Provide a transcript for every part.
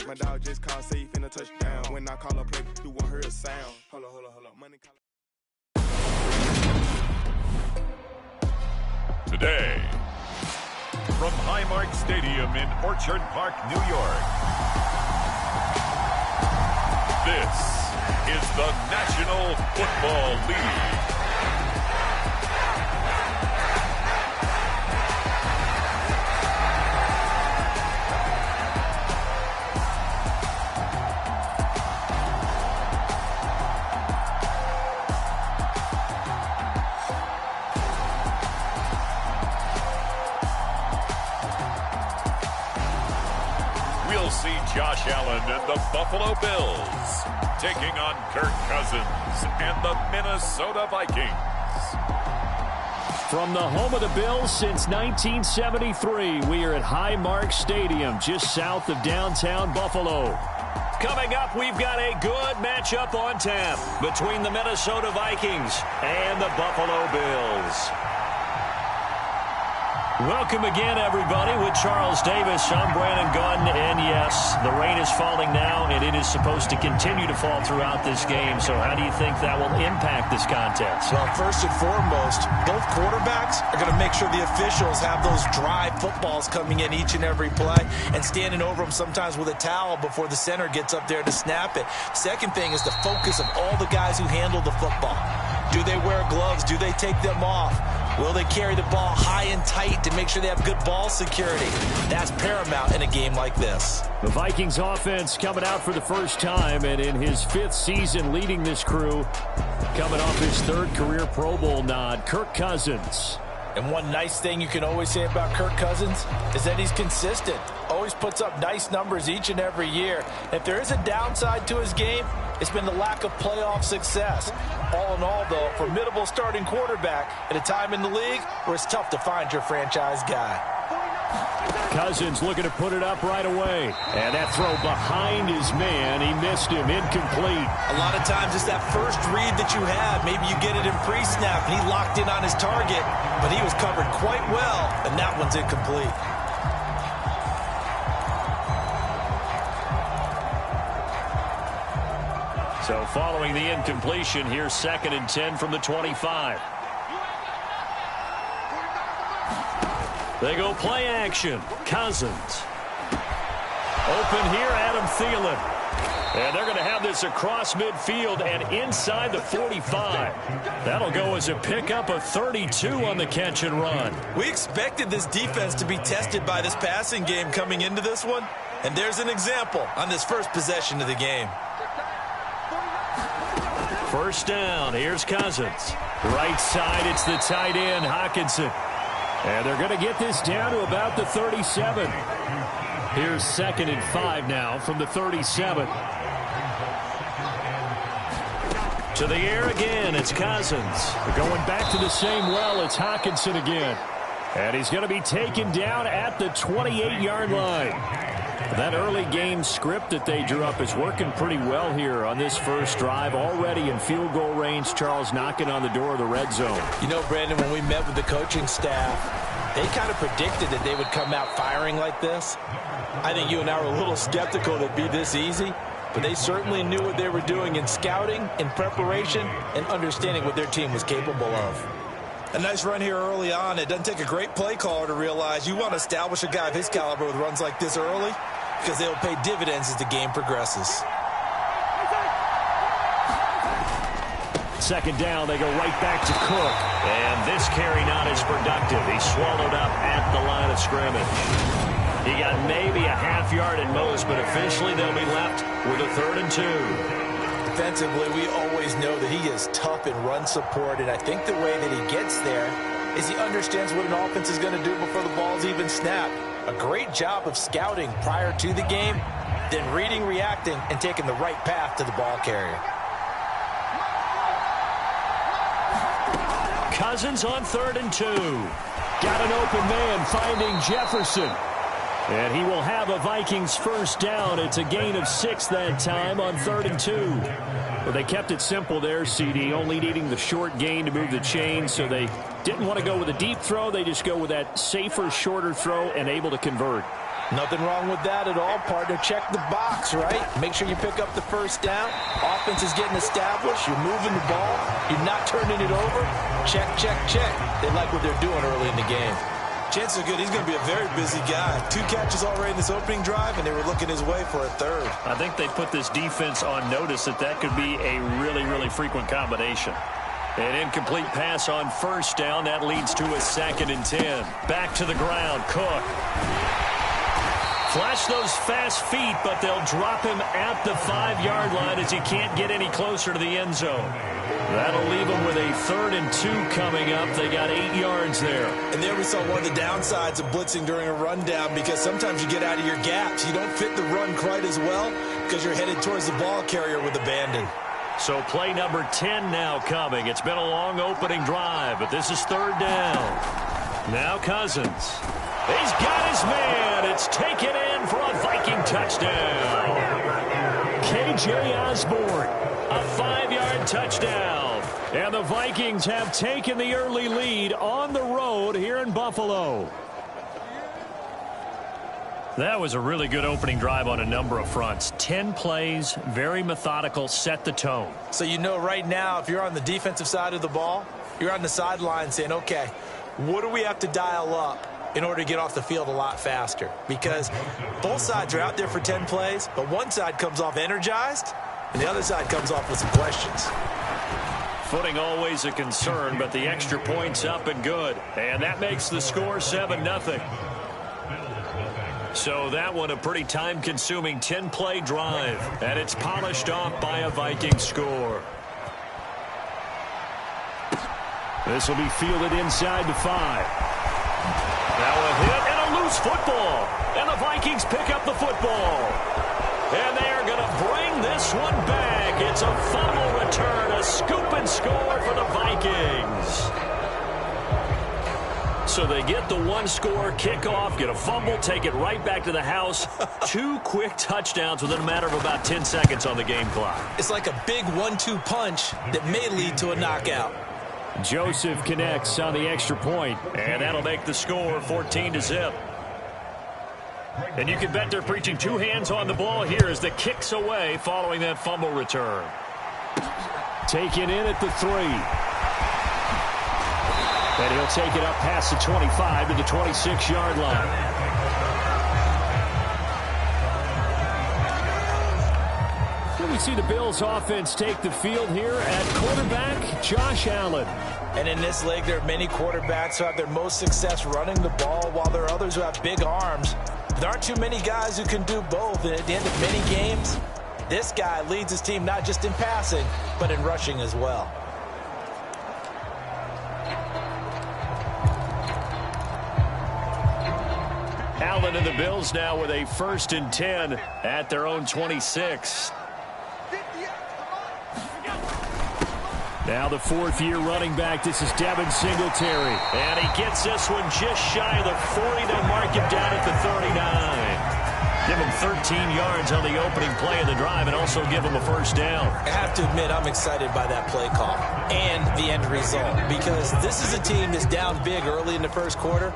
My dog just called safe in a touchdown. When I call a play, you won't hear a sound. Hold on. Money call. Today, from Highmark Stadium in Orchard Park, New York, this is the National Football League. We'll see Josh Allen and the Buffalo Bills taking on Kirk Cousins and the Minnesota Vikings. From the home of the Bills since 1973, we are at Highmark Stadium, just south of downtown Buffalo. Coming up, we've got a good matchup on tap between the Minnesota Vikings and the Buffalo Bills. Welcome again, everybody, with Charles Davis. I'm Brandon Gunn, and yes, the rain is falling now, and it is supposed to continue to fall throughout this game. So how do you think that will impact this contest? Well, first and foremost, both quarterbacks are going to make sure the officials have those dry footballs coming in each and every play and standing over them sometimes with a towel before the center gets up there to snap it. Second thing is the focus of all the guys who handle the football. Do they wear gloves? Do they take them off? Will they carry the ball high and tight to make sure they have good ball security? That's paramount in a game like this. The Vikings offense coming out for the first time, and in his 5th season leading this crew, coming off his 3rd career Pro Bowl nod, Kirk Cousins. And one nice thing you can always say about Kirk Cousins is that he's consistent. Always puts up nice numbers each and every year. If there is a downside to his game, it's been the lack of playoff success. All in all, though, formidable starting quarterback at a time in the league where it's tough to find your franchise guy. Cousins looking to put it up right away. And that throw behind his man. He missed him. Incomplete. A lot of times it's that first read that you have. Maybe you get it in pre-snap, and he locked in on his target, but he was covered quite well, and that one's incomplete. So following the incompletion, here's 2nd and 10 from the 25. They go play action. Cousins. Open here, Adam Thielen. And they're going to have this across midfield and inside the 45. That'll go as a pickup of 32 on the catch and run. We expected this defense to be tested by this passing game coming into this one. And there's an example on this first possession of the game. First down, here's Cousins. Right side, it's the tight end, Hockenson. And they're going to get this down to about the 37. Here's 2nd and 5 now from the 37. To the air again, it's Cousins. Going back to the same well, it's Hockenson again. And he's going to be taken down at the 28-yard line. That early game script that they drew up is working pretty well here on this first drive. Already in field goal range, Charles knocking on the door of the red zone. You know, Brandon, when we met with the coaching staff, they kind of predicted that they would come out firing like this. I think you and I were a little skeptical that it'd be this easy, but they certainly knew what they were doing in scouting, in preparation, and understanding what their team was capable of. A nice run here early on. It doesn't take a great play caller to realize you want to establish a guy of his caliber with runs like this early because they'll pay dividends as the game progresses. 2nd down, they go right back to Cook. And this carry not as productive. He's swallowed up at the line of scrimmage. He got maybe a half yard at most, but officially they'll be left with a 3rd and 2. Defensively, we always know that he is tough in run support, and I think the way that he gets there is he understands what an offense is going to do before the ball's even snapped. A great job of scouting prior to the game, then reading, reacting, and taking the right path to the ball carrier. Cousins on 3rd and 2. Got an open man finding Jefferson. And he will have a Vikings first down. It's a gain of 6 that time on 3rd and 2. Well, they kept it simple there, CD, only needing the short gain to move the chain, so they didn't want to go with a deep throw. They just go with that safer, shorter throw and able to convert. Nothing wrong with that at all, partner. Check the box, right? Make sure you pick up the first down. Offense is getting established. You're moving the ball. You're not turning it over. Check, check, check. They like what they're doing early in the game. Chances are good. He's going to be a very busy guy. 2 catches already in this opening drive, and they were looking his way for a third. I think they put this defense on notice that could be a really, really frequent combination. An incomplete pass on first down. That leads to a 2nd and 10. Back to the ground. Cook. Flash those fast feet, but they'll drop him at the 5-yard line as he can't get any closer to the end zone. That'll leave them with a 3rd and 2 coming up. They got 8 yards there. And there we saw one of the downsides of blitzing during a rundown, because sometimes you get out of your gaps. You don't fit the run quite as well because you're headed towards the ball carrier with abandon. So play number 10 now coming. It's been a long opening drive, but this is 3rd down. Now Cousins. He's got his man. It's taken in for a Viking touchdown. K.J. Osborne, a 5-yard touchdown. And the Vikings have taken the early lead on the road here in Buffalo. That was a really good opening drive on a number of fronts. 10 plays, very methodical, set the tone. So you know right now, if you're on the defensive side of the ball, you're on the sideline saying, okay, what do we have to dial up in order to get off the field a lot faster? Because both sides are out there for 10 plays, but one side comes off energized, and the other side comes off with some questions. Footing always a concern, but the extra point's up and good. And that makes the score 7-0. So that one a pretty time-consuming 10-play drive, and it's polished off by a Viking score. This will be fielded inside the 5. Now a hit and a loose football. And the Vikings pick up the football. And they are going to bring this one back. It's a fumble return, a scoop and score for the Vikings. So they get the 1-score kickoff, get a fumble, take it right back to the house. 2 quick touchdowns within a matter of about 10 seconds on the game clock. It's like a big 1-2 punch that may lead to a knockout. Joseph connects on the extra point, and that'll make the score 14-0. And you can bet they're preaching 2 hands on the ball here as the kick's away following that fumble return. Taken in at the 3. And he'll take it up past the 25 to the 26-yard line. Here we see the Bills offense take the field here at quarterback, Josh Allen. And in this league, there are many quarterbacks who have their most success running the ball, while there are others who have big arms. There aren't too many guys who can do both, and at the end of many games, this guy leads his team not just in passing, but in rushing as well. Allen and the Bills now with a 1st and 10 at their own 26. Now the 4th-year running back. This is Devin Singletary. And he gets this one just shy of the 40. They'll mark him down at the 39. Give him 13 yards on the opening play of the drive and also give him a 1st down. I have to admit, I'm excited by that play call and the end result, because this is a team that's down big early in the 1st quarter.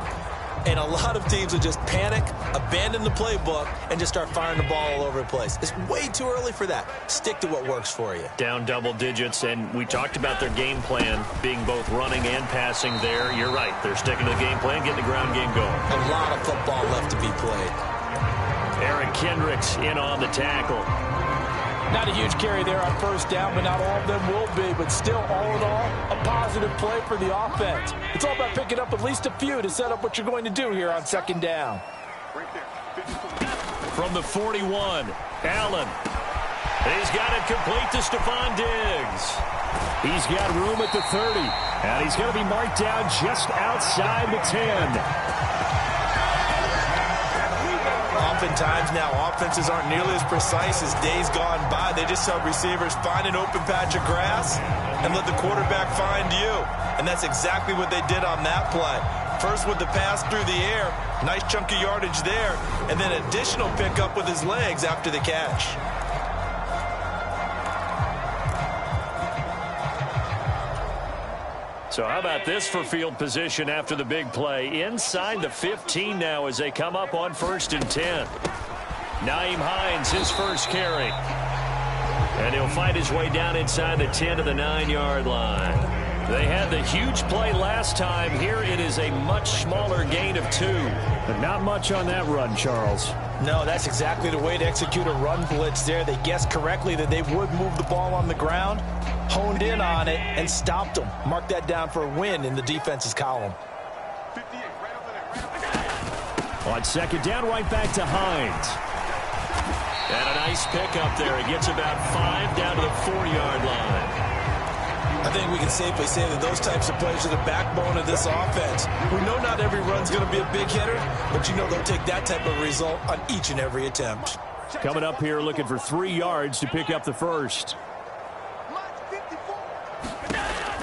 And a lot of teams will just panic, abandon the playbook, and just start firing the ball all over the place. It's way too early for that. Stick to what works for you. Down double digits, and we talked about their game plan being both running and passing there. You're right. They're sticking to the game plan, getting the ground game going. A lot of football left to be played. Eric Kendricks in on the tackle. Not a huge carry there on 1st down, but not all of them will be. But still, all in all, a positive play for the offense. It's all about picking up at least a few to set up what you're going to do here on 2nd down. From the 41, Allen. He's got it complete to Stephon Diggs. He's got room at the 30, and he's going to be marked down just outside the 10. Oftentimes now, offenses aren't nearly as precise as days gone by. They just tell receivers, find an open patch of grass and let the quarterback find you. And that's exactly what they did on that play. First with the pass through the air, nice chunk of yardage there, and then additional pickup with his legs after the catch. So how about this for field position after the big play? Inside the 15 now as they come up on 1st and 10. Nyheim Hines, his first carry. And he'll find his way down inside the 10 to the 9-yard line. They had the huge play last time. Here it is a much smaller gain of 2. But not much on that run, Charles. No, that's exactly the way to execute a run blitz there. They guessed correctly that they would move the ball on the ground, honed in on it, and stopped them. Mark that down for a win in the defense's column. On 2nd down, right back to Hines. And a nice pickup there. He gets about 5 down to the 4-yard line. I think we can safely say that those types of plays are the backbone of this offense. We know not every run's going to be a big hitter, but you know they'll take that type of result on each and every attempt. Coming up here looking for 3 yards to pick up the first.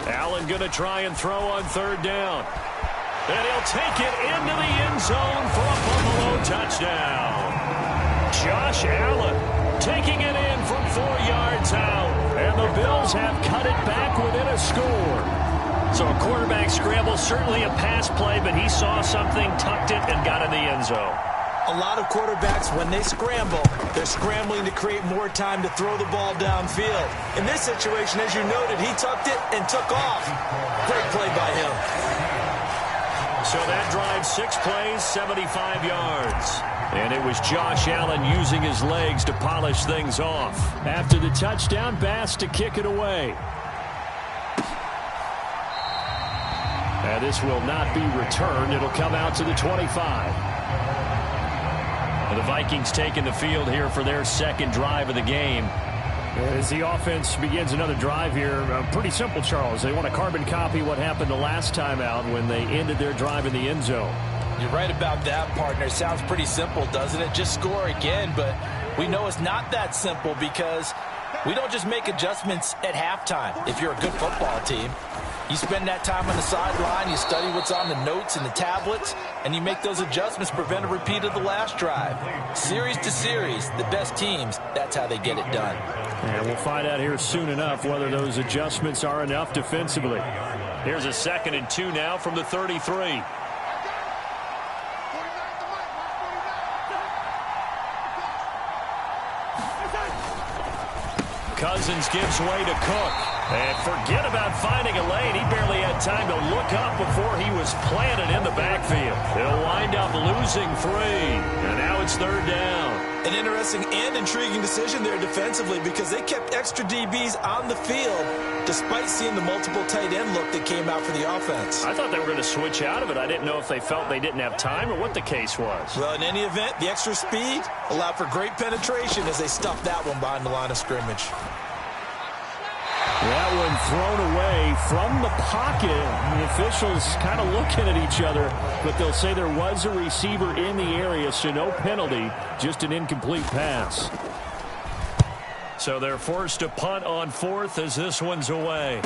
Allen going to try and throw on 3rd down. And he'll take it into the end zone for a Buffalo touchdown. Josh Allen taking it in from 4 yards out. And the Bills have cut it back within a score. So a quarterback scramble, certainly a pass play, but he saw something, tucked it, and got in the end zone. A lot of quarterbacks, when they scramble, they're scrambling to create more time to throw the ball downfield. In this situation, as you noted, he tucked it and took off. Great play by him. So that drive, 6 plays, 75 yards. And it was Josh Allen using his legs to polish things off. After the touchdown, Bass to kick it away. And this will not be returned. It'll come out to the 25. The Vikings taking the field here for their 2nd drive of the game. As the offense begins another drive here, pretty simple, Charles. They want to carbon copy what happened the last time out when they ended their drive in the end zone. You're right about that, partner. Sounds pretty simple, doesn't it? Just score again, but we know it's not that simple because we don't just make adjustments at halftime. If you're a good football team, you spend that time on the sideline, you study what's on the notes and the tablets, and you make those adjustments to prevent a repeat of the last drive. Series to series, the best teams, that's how they get it done. And we'll find out here soon enough whether those adjustments are enough defensively. Here's a 2nd and 2 now from the 33. Cousins gives way to Cook. And forget about finding a lane. He barely had time to look up before he was planted in the backfield. They'll wind up losing 3. And now it's 3rd down. An interesting and intriguing decision there defensively because they kept extra DBs on the field despite seeing the multiple tight end look that came out for the offense. I thought they were going to switch out of it. I didn't know if they felt they didn't have time or what the case was. Well, in any event, the extra speed allowed for great penetration as they stuffed that one behind the line of scrimmage. That one thrown away from the pocket. The officials kind of looking at each other, but they'll say there was a receiver in the area, so no penalty, just an incomplete pass. So they're forced to punt on 4th as this one's away.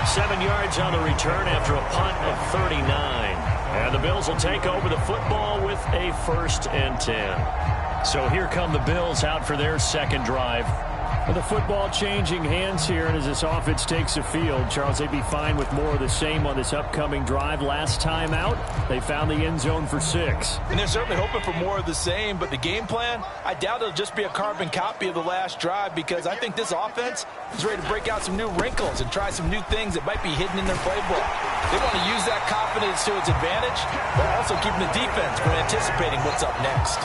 Seven yards on the return after a punt of 39. And the Bills will take over the football with a 1st and 10. So here come the Bills out for their 2nd drive. With the football changing hands here, and as this offense takes the field, Charles, they'd be fine with more of the same on this upcoming drive. Last time out, they found the end zone for 6. And they're certainly hoping for more of the same, but the game plan, I doubt it'll just be a carbon copy of the last drive because I think this offense is ready to break out some new wrinkles and try some new things that might be hidden in their playbook. They want to use that confidence to its advantage, but also keeping the defense from anticipating what's up next.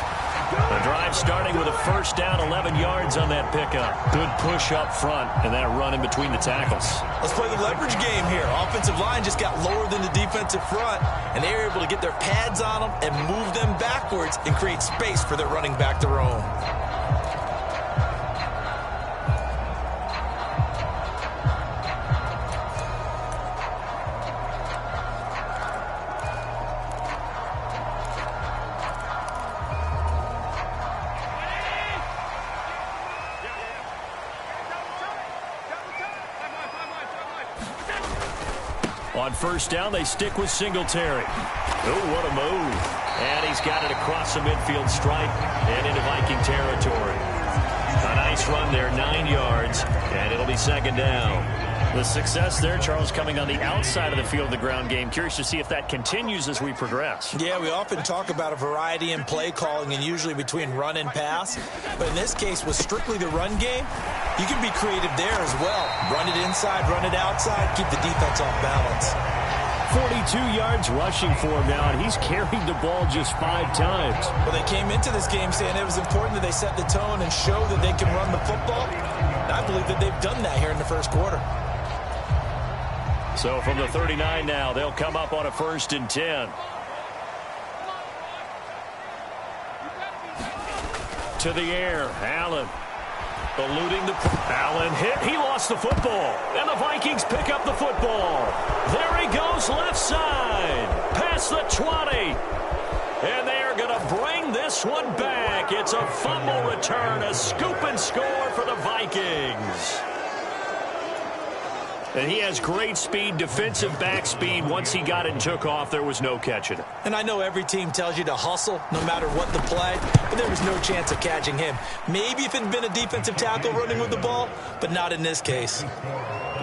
The drive starting with a 1st down, 11 yards on that pickup. Good push up front, and that run in between the tackles. Let's play the leverage game here. Offensive line just got lower than the defensive front, and they were able to get their pads on them and move them backwards and create space for their running back to roam. On 1st down, they stick with Singletary. Oh, what a move. And he's got it across the midfield stripe and into Viking territory. A Nice run there, 9 yards, and it'll be second down. The success there, Charles, coming on the outside of the field of the ground game. Curious to see if that continues as we progress. Yeah, we often talk about a variety in play calling and usually between run and pass. But in this case, with strictly the run game, you can be creative there as well. Run it inside, run it outside, keep the defense off balance. 42 yards rushing for him now, and he's carried the ball just 5 times. Well, they came into this game saying it was important that they set the tone and show that they can run the football. And I believe that they've done that here in the first quarter. So from the 39 now, they'll come up on a 1st and 10. To the air, Allen. Eluding the... Allen hit. He lost the football. And the Vikings pick up the football. There he goes, left side. Past the 20. And they are going to bring this one back. It's a fumble return, a scoop and score for the Vikings. And he has great speed, defensive back speed. Once he got it and took off, there was no catching it. And I know every team tells you to hustle no matter what the play, but there was no chance of catching him. Maybe if it had been a defensive tackle running with the ball, but not in this case.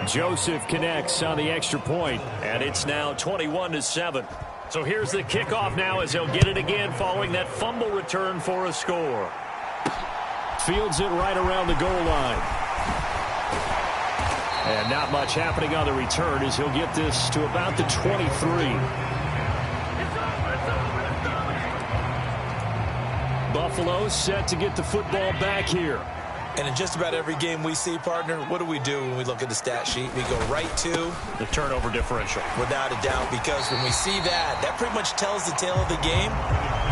Joseph connects on the extra point. And it's now 21-7. So here's the kickoff now as they'll get it again following that fumble return for a score. Fields it right around the goal line. And not much happening on the return as he'll get this to about the 23. Buffalo set to get the football back here. And in just about every game we see, partner, what do we do when we look at the stat sheet? We go right to the turnover differential. Without a doubt, because when we see that, that pretty much tells the tale of the game.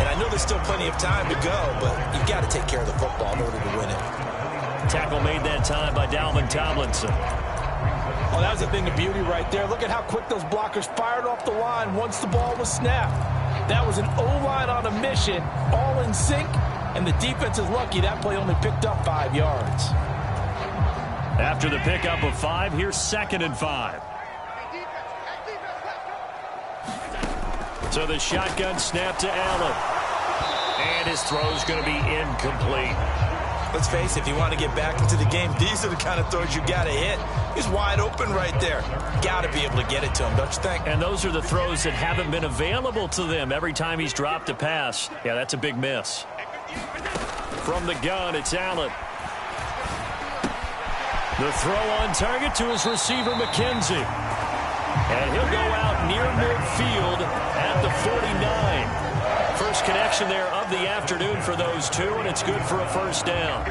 And I know there's still plenty of time to go, but you've got to take care of the football in order to win it. Tackle made that time by Dalvin Tomlinson. Oh, that was a thing of beauty right there. Look at how quick those blockers fired off the line once the ball was snapped. That was an O-line on a mission, all in sync, and the defense is lucky that play only picked up 5 yards. After the pickup of 5, here's 2nd and 5. So the shotgun snap to Allen. And his throw's going to be incomplete. Let's face it, if you want to get back into the game, these are the kind of throws you got to hit. He's wide open right there. Got to be able to get it to him, don't you think? And those are the throws that haven't been available to them every time he's dropped a pass. Yeah, that's a big miss. From the gun, it's Allen. The throw on target to his receiver, McKenzie. And he'll go out near midfield at the 49. First connection there of the afternoon for those two, and it's good for a 1st down.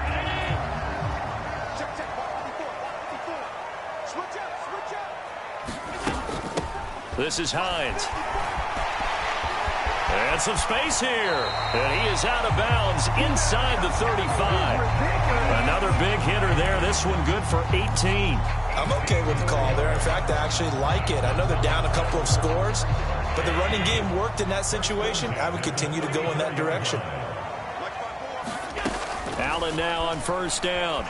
This is Hines. And some space here. And he is out of bounds inside the 35. Another big hitter there. This one good for 18. I'm okay with the call there. In fact, I actually like it. I know they're down a couple of scores, but the running game worked in that situation. I would continue to go in that direction. Allen now on 1st down.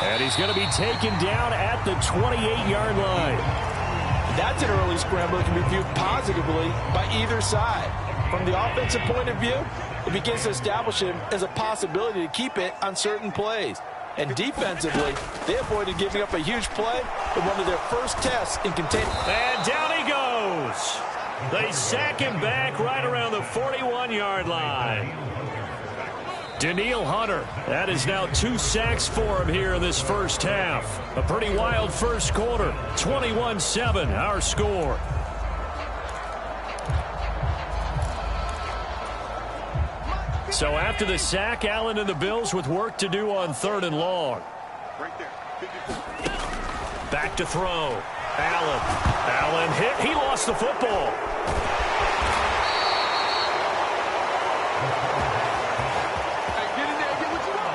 And he's going to be taken down at the 28-yard line. That's an early scramble that can be viewed positively by either side. From the offensive point of view, it begins to establish him as a possibility to keep it on certain plays. And defensively, they avoided giving up a huge play in one of their first tests in containment. And down he goes. They sack him back right around the 41-yard line. Daniil Hunter, that is now 2 sacks for him here in this first half. A pretty wild first quarter. 21-7, our score. So after the sack, Allen and the Bills with work to do on 3rd and long. Back to throw. Allen hit. He lost the football.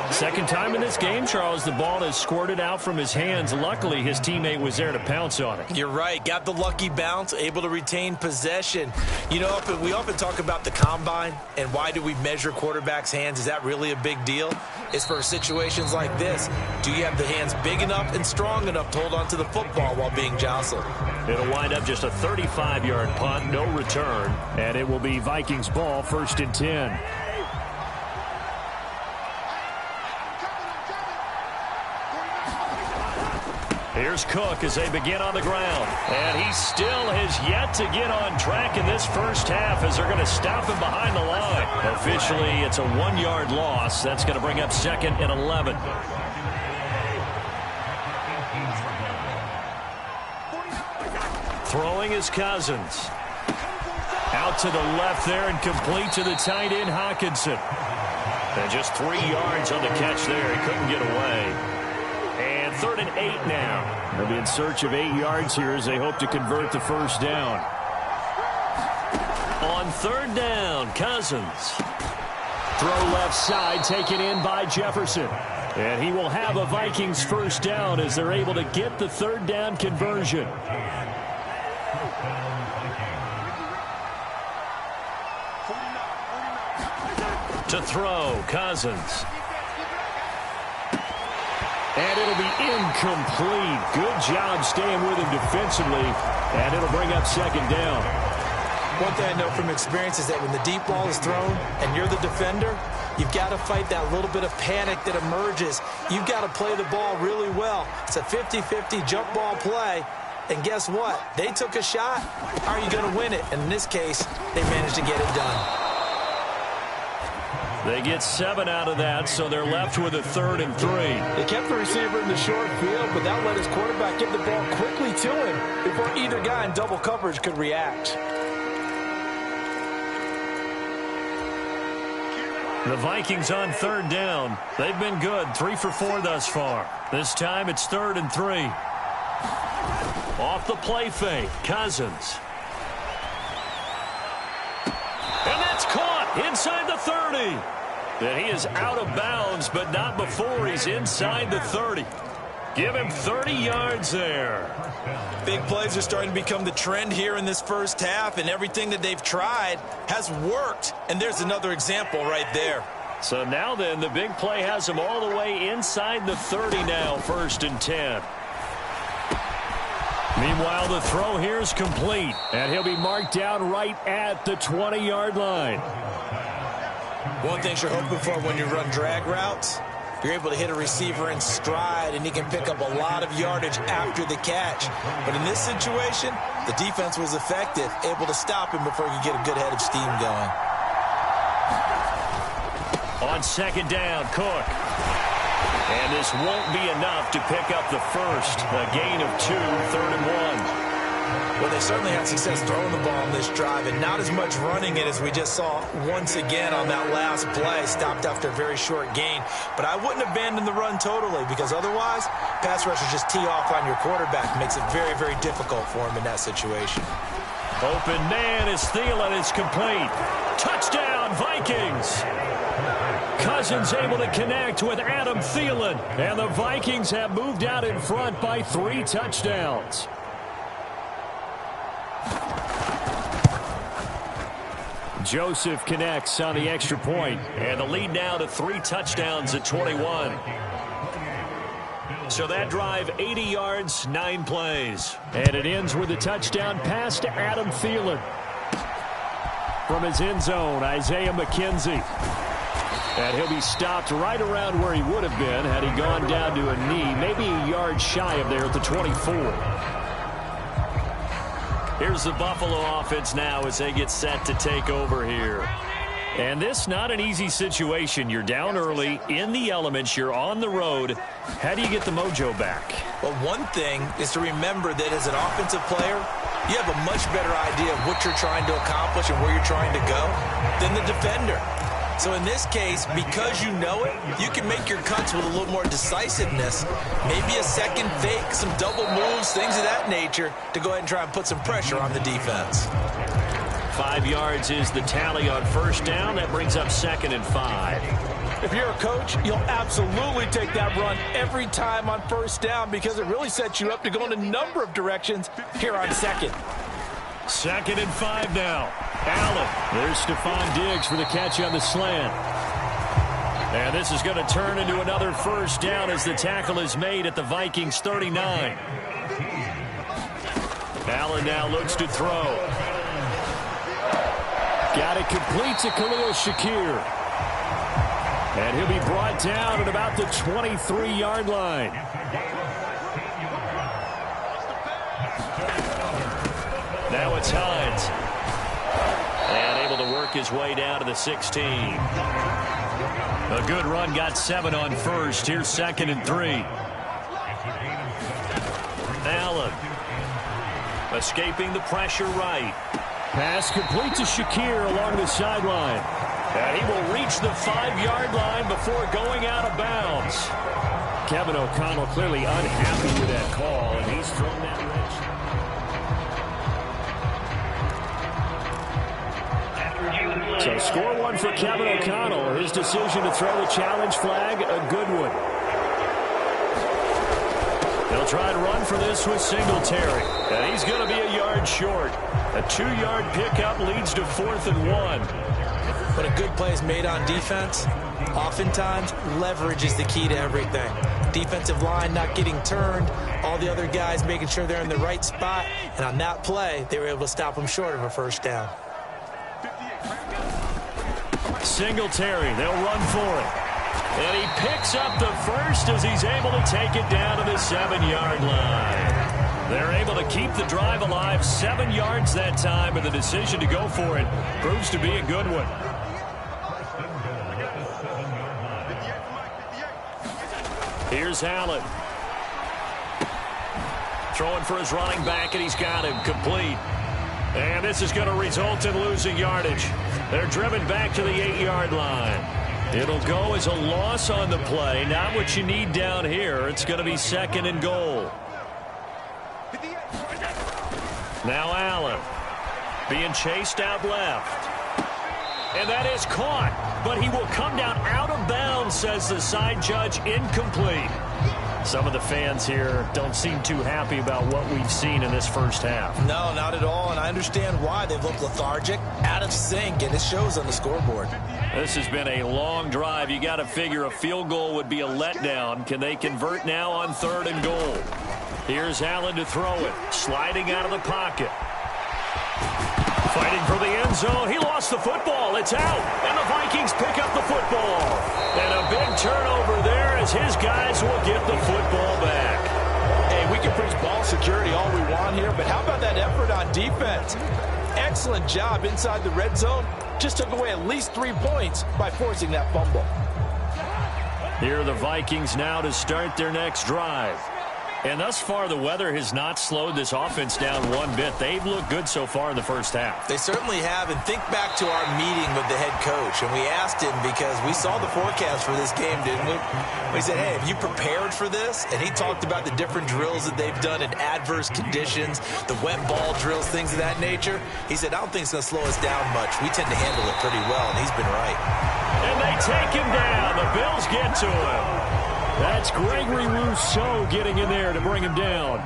Second time in this game, Charles, the ball has squirted out from his hands. Luckily, his teammate was there to pounce on it. You're right. Got the lucky bounce, able to retain possession. You know, we often talk about the combine and why do we measure quarterbacks' hands. Is that really a big deal? It's for situations like this. Do you have the hands big enough and strong enough to hold on to the football while being jostled? It'll wind up just a 35-yard punt, no return, and it will be Vikings ball, 1st and 10. Here's Cook as they begin on the ground. And he still has yet to get on track in this first half as they're going to stop him behind the line. Officially, it's a 1-yard loss. That's going to bring up 2nd and 11. Throwing is Cousins. Out to the left there and complete to the tight end, Hawkinson. And just 3 yards on the catch there. He couldn't get away. And 3rd and 8 now. They'll be in search of 8 yards here as they hope to convert the first down. On 3rd down, Cousins. Throw left side, taken in by Jefferson. And he will have a Vikings first down as they're able to get the 3rd down conversion. To throw, Cousins. And it'll be incomplete. Good job staying with him defensively. And it'll bring up 2nd down. One thing I know from experience is that when the deep ball is thrown and you're the defender, you've got to fight that little bit of panic that emerges. You've got to play the ball really well. It's a 50-50 jump ball play. And guess what? They took a shot. How are you going to win it? And in this case, they managed to get it done. They get 7 out of that, so they're left with a 3rd and 3. They kept the receiver in the short field, but that let his quarterback get the ball quickly to him before either guy in double coverage could react. The Vikings on 3rd down. They've been good, 3 for 4 thus far. This time it's 3rd and 3. Off the play fake, Cousins. And that's caught inside the 30. And he is out of bounds, but not before he's inside the 30. Give him 30 yards there. Big plays are starting to become the trend here in this first half, and everything that they've tried has worked. And there's another example right there. So now then, the big play has him all the way inside the 30 now, 1st and 10. Meanwhile, the throw here is complete, and he'll be marked down right at the 20-yard line. One thing you're hoping for when you run drag routes, you're able to hit a receiver in stride, and he can pick up a lot of yardage after the catch. But in this situation, the defense was effective, able to stop him before he could get a good head of steam going. On 2nd down, Cook. And this won't be enough to pick up the first. A gain of 2, 3rd and 1. Well, they certainly had success throwing the ball on this drive, and not as much running it as we just saw once again on that last play. Stopped after a very short gain. But I wouldn't abandon the run totally, because otherwise, pass rushers just tee off on your quarterback. Makes it very, very difficult for him in that situation. Open man is Thielen. It's complete. Touchdown, Vikings. Cousins able to connect with Adam Thielen. And the Vikings have moved out in front by 3 touchdowns. Joseph connects on the extra point. And the lead now to 3 touchdowns at 21. So that drive, 80 yards, 9 plays. And it ends with a touchdown pass to Adam Thielen. From his end zone, Isaiah McKenzie. And he'll be stopped right around where he would have been had he gone down to a knee, maybe a yard shy of there at the 24. Here's the Buffalo offense now as they get set to take over here. And this not an easy situation. You're down early, in the elements, you're on the road. How do you get the mojo back? Well, one thing is to remember that as an offensive player, you have a much better idea of what you're trying to accomplish and where you're trying to go than the defender. So in this case, because you know it, you can make your cuts with a little more decisiveness. Maybe a second fake, some double moves, things of that nature to go ahead and try and put some pressure on the defense. 5 yards is the tally on 1st down. That brings up 2nd and 5. If you're a coach, you'll absolutely take that run every time on 1st down because it really sets you up to go in a number of directions here on 2nd. 2nd and 5 now. Allen. There's Stephon Diggs for the catch on the slant. And this is going to turn into another 1st down as the tackle is made at the Vikings 39. Allen now looks to throw. Got it complete to Khalil Shakir. And he'll be brought down at about the 23-yard line. it's Hines. And able to work his way down to the 16. A good run, got 7 on first. Here's 2nd and 3. Allen. Escaping the pressure right. Pass complete to Shakir along the sideline. And he will reach the 5-yard line before going out of bounds. Kevin O'Connell clearly unhappy with that call, and he's thrown that wrench. So score one for Kevin O'Connell. His decision to throw the challenge flag, a good one. They'll try and run for this with Singletary. And he's going to be a yard short. A 2-yard pickup leads to 4th and 1. But a good play is made on defense. Oftentimes, leverage is the key to everything. Defensive line not getting turned. All the other guys making sure they're in the right spot. And on that play, they were able to stop them short of a first down. Singletary, they'll run for it. And he picks up the first as he's able to take it down to the 7-yard line. They're able to keep the drive alive, 7 yards that time, and the decision to go for it proves to be a good one. Here's Allen. Throwing for his running back, and he's got him complete. And this is going to result in losing yardage. They're driven back to the 8-yard line. It'll go as a loss on the play. Not what you need down here. It's going to be 2nd and goal. Now Allen being chased out left. And that is caught. But he will come down out of bounds, says the side judge. Incomplete. Some of the fans here don't seem too happy about what we've seen in this first half. No, not at all, and I understand why. They've looked lethargic, out of sync, and it shows on the scoreboard. This has been a long drive. You got to figure a field goal would be a letdown. Can they convert now on 3rd and goal? Here's Allen to throw it. Sliding out of the pocket. Fighting for the end zone. He lost the football. It's out. And the Vikings pick up the football. And a big turnover there as his guys will get the football back. Hey, we can preach ball security all we want here, but how about that effort on defense? Excellent job inside the red zone. Just took away at least 3 points by forcing that fumble. Here are the Vikings now to start their next drive. And thus far, the weather has not slowed this offense down one bit. They've looked good so far in the first half. They certainly have. And think back to our meeting with the head coach. And we asked him because we saw the forecast for this game, didn't we? We said, hey, have you prepared for this? And he talked about the different drills that they've done in adverse conditions, the wet ball drills, things of that nature. He said, I don't think it's going to slow us down much. We tend to handle it pretty well, and he's been right. And they take him down. The Bills get to him. That's Gregory Rousseau getting in there to bring him down.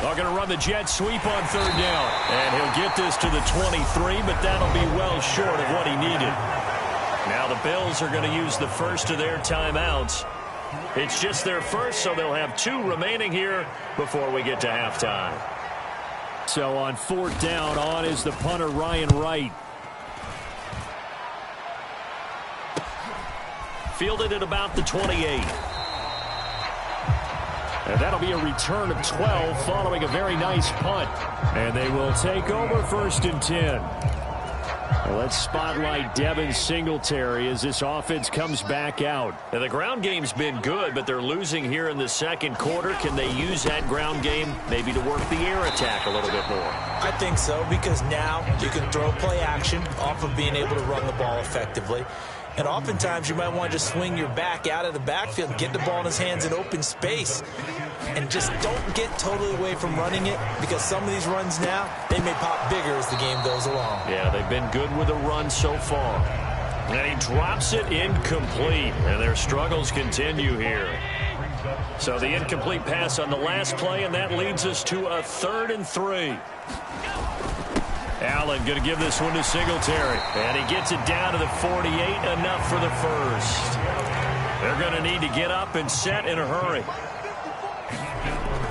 They're going to run the jet sweep on 3rd down. And he'll get this to the 23, but that'll be well short of what he needed. Now the Bills are going to use the first of their timeouts. It's just their first, so they'll have 2 remaining here before we get to halftime. So on 4th down, on is the punter, Ryan Wright. Fielded at about the 28. And that'll be a return of 12 following a very nice punt. And they will take over 1st and 10. Well, let's spotlight Devin Singletary as this offense comes back out. Now, the ground game's been good, but they're losing here in the 2nd quarter. Can they use that ground game maybe to work the air attack a little bit more? I think so, because now you can throw play action off of being able to run the ball effectively. And oftentimes you might want to just swing your back out of the backfield, get the ball in his hands in open space, and just don't get totally away from running it, because some of these runs now, they may pop bigger as the game goes along. Yeah, they've been good with the run so far. And he drops it incomplete, and their struggles continue here. So the incomplete pass on the last play, and that leads us to a 3rd and 3. Allen going to give this one to Singletary. And he gets it down to the 48, enough for the first. They're going to need to get up and set in a hurry.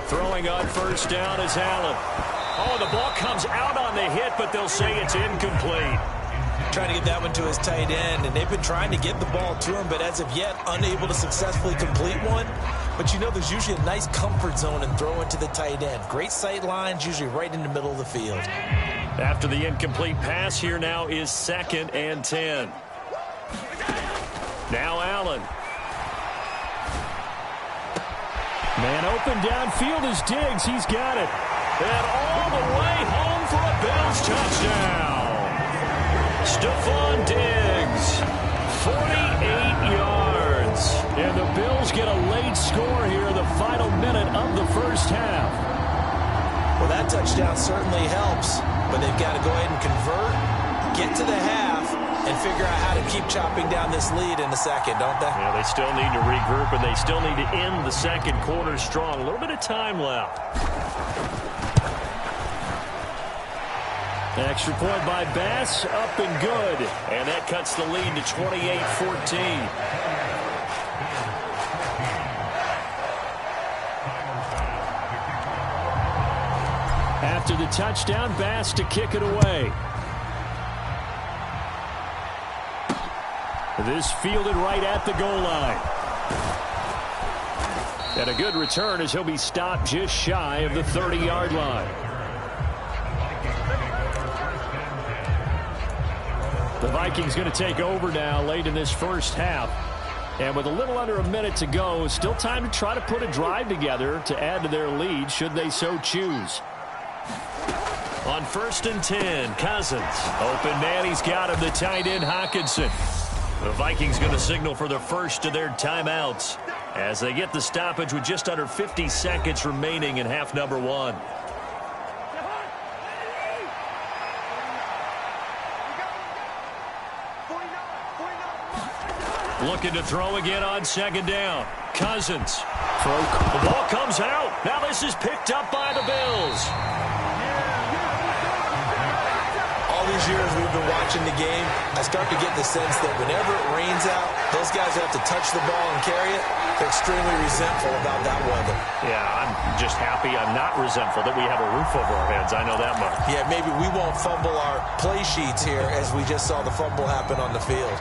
Throwing on first down is Allen. Oh, the ball comes out on the hit, but they'll say it's incomplete. Trying to get that one to his tight end, and they've been trying to get the ball to him, but as of yet, unable to successfully complete one. But you know there's usually a nice comfort zone in throwing to the tight end. Great sight lines, usually right in the middle of the field. After the incomplete pass, here now is 2nd and 10. Now Allen. Man open downfield is Diggs. He's got it. And all the way home for a Bills touchdown. Stephon Diggs, 48 yards. And the Bills get a late score here in the final minute of the first half. Well, that touchdown certainly helps, but they've got to go ahead and convert, get to the half, and figure out how to keep chopping down this lead in the second, don't they? Yeah, they still need to regroup, and they still need to end the second quarter strong. A little bit of time left. Extra point by Bass, up and good. And that cuts the lead to 28-14. After the touchdown, Bass to kick it away. This fielded right at the goal line. And a good return as he'll be stopped just shy of the 30-yard line. The Vikings going to take over now late in this first half. And with a little under a minute to go, still time to try to put a drive together to add to their lead should they so choose. On 1st and 10, Cousins. Open man, he's got him, the tight end Hockenson. The Vikings going to signal for the first of their timeouts as they get the stoppage with just under 50 seconds remaining in half number 1. Looking to throw again on 2nd down. Cousins. The ball comes out. Now this is picked up by the Bills. All these years we've been watching the game, I start to get the sense that whenever it rains out, those guys have to touch the ball and carry it. They're extremely resentful about that weather. Yeah, I'm just happy I'm not resentful that we have a roof over our heads. I know that much. Yeah, maybe we won't fumble our play sheets here as we just saw the fumble happen on the field.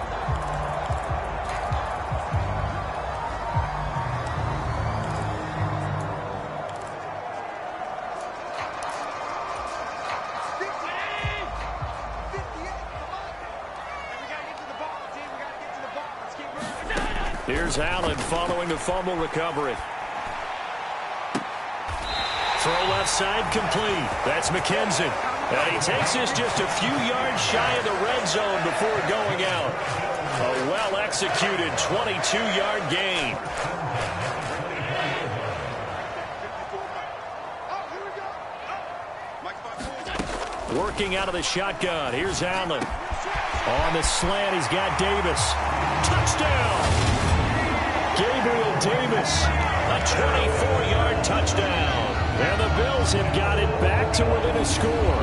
Here's Allen following the fumble recovery. Throw left side complete. That's McKenzie. And he takes this just a few yards shy of the red zone before going out. A well-executed 22-yard gain. Working out of the shotgun. Here's Allen. On the slant, he's got Davis. Touchdown! Gabriel Davis. A 24-yard touchdown. And the Bills have got it back to within a score.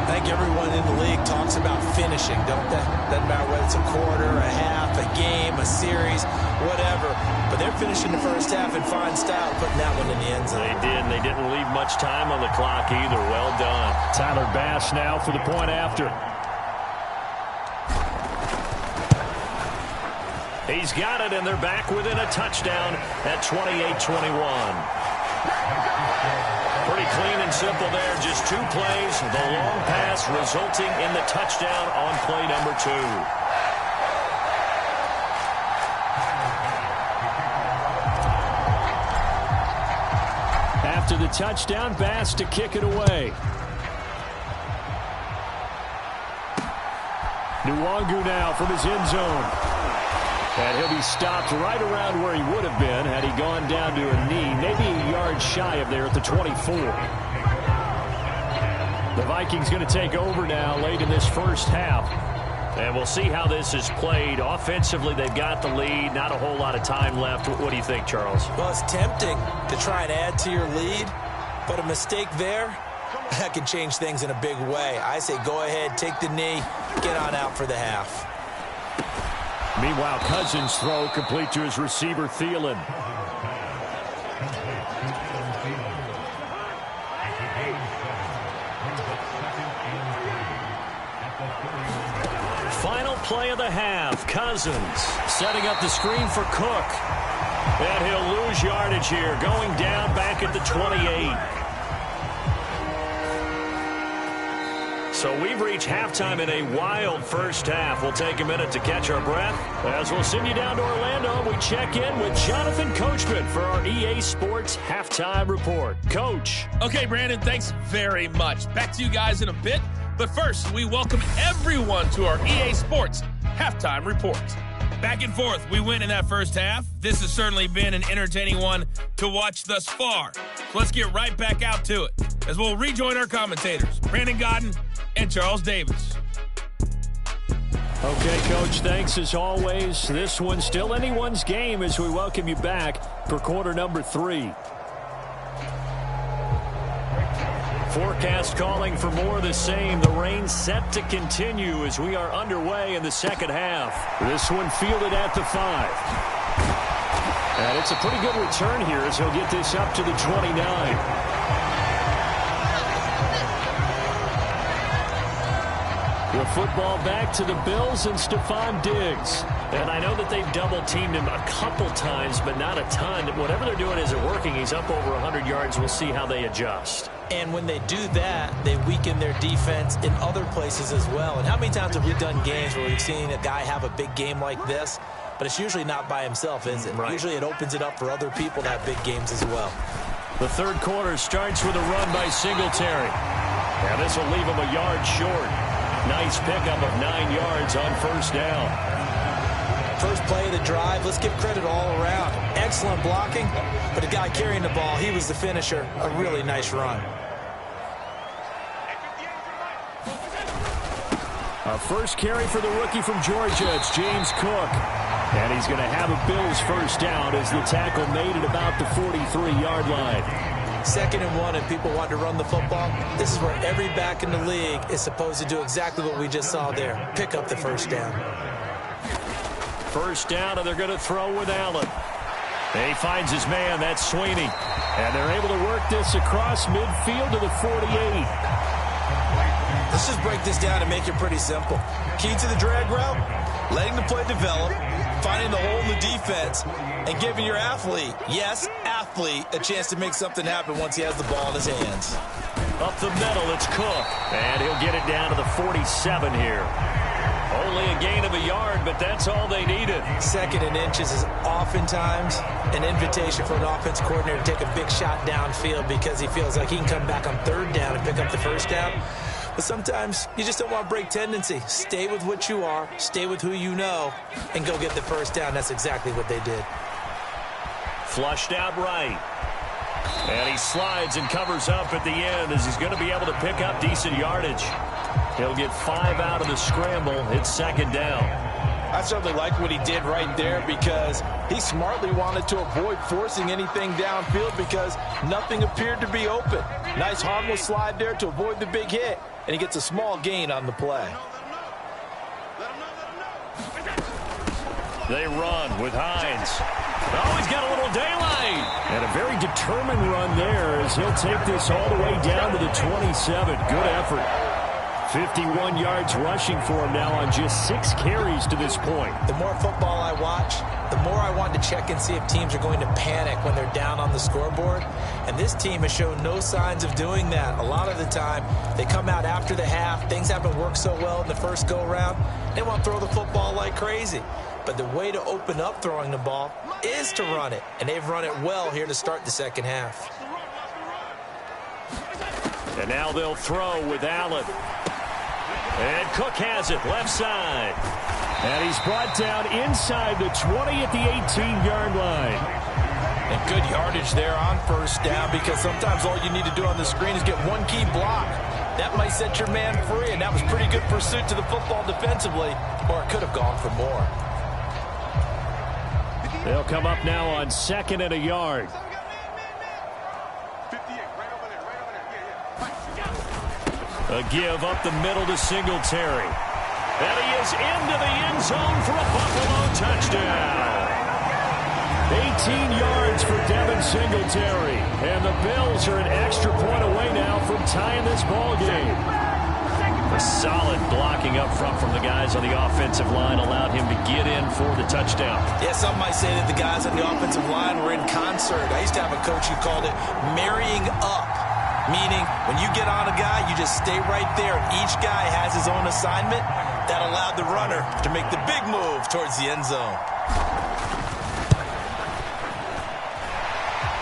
I think everyone in the league talks about finishing, don't they? Doesn't matter whether it's a quarter, a half, a game, a series, whatever. But they're finishing the first half in fine style, putting that one in the end zone. They did, and they didn't leave much time on the clock either. Well done. Tyler Bass now for the point after. He's got it, and they're back within a touchdown at 28-21. Pretty clean and simple there. Just 2 plays. The long pass resulting in the touchdown on play number 2. After the touchdown, Bass to kick it away. Nwangu now from his end zone. And he'll be stopped right around where he would have been had he gone down to a knee, maybe a yard shy of there at the 24. The Vikings going to take over now late in this first half. And we'll see how this is played. Offensively, they've got the lead. Not a whole lot of time left. What do you think, Charles? Well, it's tempting to try and add to your lead, but a mistake there, that could change things in a big way. I say go ahead, take the knee, get on out for the half. Meanwhile, Cousins' throw complete to his receiver, Thielen. play of the half. Cousins setting up the screen for Cook. And he'll lose yardage here, going down back at the 28. So we've reached halftime in a wild first half. We'll take a minute to catch our breath as we'll send you down to Orlando. We check in with Jonathan Coachman for our EA Sports Halftime Report. Coach. Okay, Brandon, thanks very much. Back to you guys in a bit. But first, we welcome everyone to our EA Sports Halftime Report. Back and forth, we win in that first half. This has certainly been an entertaining one to watch thus far. So let's get right back out to it as we'll rejoin our commentators, Brandon Godden and Charles Davis. Okay, Coach, thanks as always. This one's still anyone's game as we welcome you back for quarter number 3. Forecast calling for more of the same. The rain set to continue as we are underway in the second half. This one fielded at the 5. And it's a pretty good return here as he'll get this up to the 29. The football back to the Bills and Stephon Diggs. And I know that they've double-teamed him a couple times, but not a ton. Whatever they're doing isn't working. He's up over 100 yards. We'll see how they adjust. And when they do that, they weaken their defense in other places as well. And how many times have we done games where we've seen a guy have a big game like this, but it's usually not by himself, is it? Right. Usually it opens it up for other people to have big games as well. The third quarter starts with a run by Singletary. Now this will leave him a yard short. Nice pickup of 9 yards on first down. First play of the drive, let's give credit all around. Excellent blocking, but the guy carrying the ball, he was the finisher. A really nice run. A first carry for the rookie from Georgia. It's James Cook. And he's going to have a Bills first down as the tackle made at about the 43-yard line. 2nd and 1, and people want to run the football. This is where every back in the league is supposed to do exactly what we just saw there. Pick up the first down. First down, and they're going to throw with Allen. He finds his man. That's Sweeney. And they're able to work this across midfield to the 48. Let's just break this down and make it pretty simple. Key to the drag route, letting the play develop, finding the hole in the defense, and giving your athlete, yes, athlete, a chance to make something happen once he has the ball in his hands. Up the middle, it's Cook. And he'll get it down to the 47 here. Only a gain of a yard, but that's all they needed. 2nd and inches is oftentimes an invitation for an offense coordinator to take a big shot downfield because he feels like he can come back on 3rd down and pick up the first down. But sometimes you just don't want to break tendency. Stay with what you are, stay with who you know, and go get the first down. That's exactly what they did. Flushed out right. And he slides and covers up at the end as he's going to be able to pick up decent yardage. He'll get 5 out of the scramble. It's 2nd down. I certainly like what he did right there because he smartly wanted to avoid forcing anything downfield because nothing appeared to be open. Nice harmless slide there to avoid the big hit, and he gets a small gain on the play. They run with Hines. Oh, he's got a little daylight. And a very determined run there as he'll take this all the way down to the 27. Good effort. 51 yards rushing for him now on just 6 carries to this point. The more football I watch, the more I want to check and see if teams are going to panic when they're down on the scoreboard. And this team has shown no signs of doing that. A lot of the time, they come out after the half. Things haven't worked so well in the first go-around. They want to throw the football like crazy. But the way to open up throwing the ball is to run it. And they've run it well here to start the second half. And now they'll throw with Allen. And Cook has it, left side. And he's brought down inside the 20 at the 18-yard line. And good yardage there on first down because sometimes all you need to do on the screen is get one key block. That might set your man free, and that was pretty good pursuit to the football defensively, or it could have gone for more. They'll come up now on 2nd and a yard. A give up the middle to Singletary. And he is into the end zone for a Buffalo touchdown. 18 yards for Devin Singletary. And the Bills are an extra point away now from tying this ball game. Solid blocking up front from the guys on the offensive line allowed him to get in for the touchdown. Yeah, some might say that the guys on the offensive line were in concert. I used to have a coach who called it marrying up, meaning when you get on a guy, you just stay right there. Each guy has his own assignment. That allowed the runner to make the big move towards the end zone.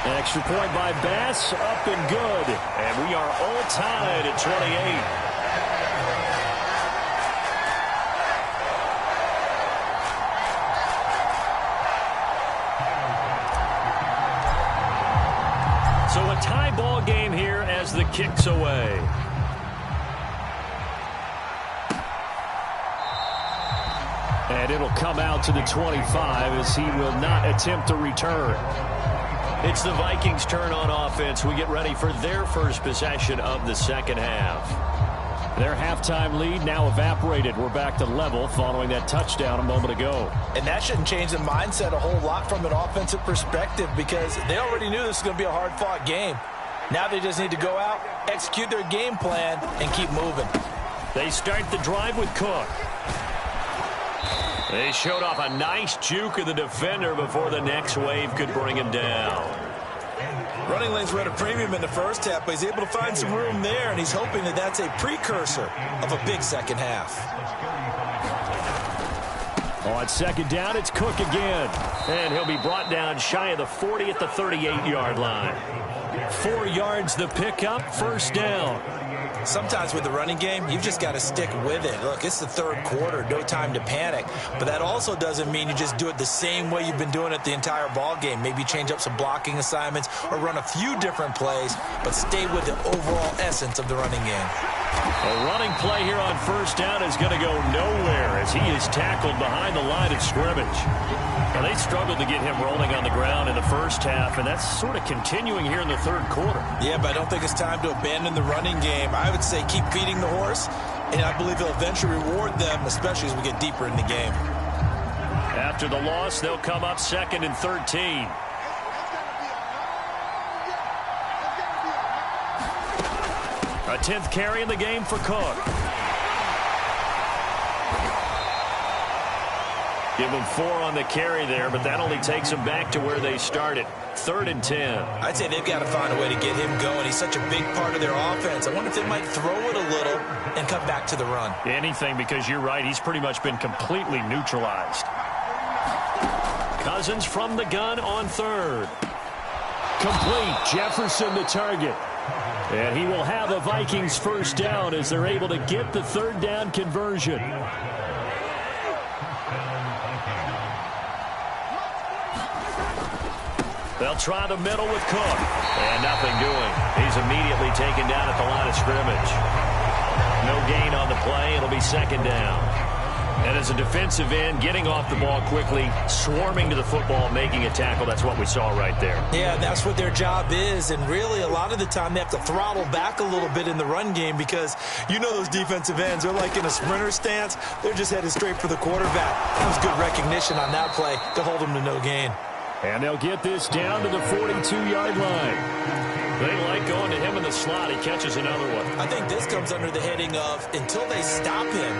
Extra point by Bass, up and good. And we are all tied at 28. So a tie ball game here as the kick's away. And it'll come out to the 25 as he will not attempt to return. It's the Vikings' turn on offense. We get ready for their first possession of the second half. Their halftime lead now evaporated. We're back to level following that touchdown a moment ago. And that shouldn't change the mindset a whole lot from an offensive perspective because they already knew this was going to be a hard-fought game. Now they just need to go out, execute their game plan, and keep moving. They start the drive with Cook. They showed off a nice juke of the defender before the next wave could bring him down. Running lanes were at a premium in the first half, but he's able to find some room there, and he's hoping that that's a precursor of a big second half. On second down, it's Cook again. And he'll be brought down shy of the 40 at the 38-yard line. 4 yards the pickup, first down. Sometimes with the running game, you've just got to stick with it. Look, it's the third quarter, no time to panic. But that also doesn't mean you just do it the same way you've been doing it the entire ball game. Maybe change up some blocking assignments or run a few different plays, but stay with the overall essence of the running game. A running play here on first down is going to go nowhere as he is tackled behind the line of scrimmage. Now, they struggled to get him rolling on the ground in the first half, and that's sort of continuing here in the third quarter. Yeah, but I don't think it's time to abandon the running game. I would say keep feeding the horse, and I believe he'll eventually reward them, especially as we get deeper in the game. After the loss, they'll come up 2nd and 13. A 10th carry in the game for Cook. Give them 4 on the carry there, but that only takes them back to where they started. 3rd and 10. I'd say they've got to find a way to get him going. He's such a big part of their offense. I wonder if they might throw it a little and come back to the run. Anything, because you're right. He's pretty much been completely neutralized. Cousins from the gun on 3rd. Complete. Jefferson the target. And he will have a Vikings first down as they're able to get the 3rd down conversion. They'll try the middle with Cook. And nothing doing. He's immediately taken down at the line of scrimmage. No gain on the play. It'll be 2nd down. And as a defensive end, getting off the ball quickly, swarming to the football, making a tackle, that's what we saw right there. Yeah, that's what their job is. And really, a lot of the time, they have to throttle back a little bit in the run game because you know those defensive ends, they're like in a sprinter stance. They're just headed straight for the quarterback. That was good recognition on that play to hold them to no gain. And they'll get this down to the 42-yard line. They like going to him in the slot. He catches another one. I think this comes under the heading of until they stop him,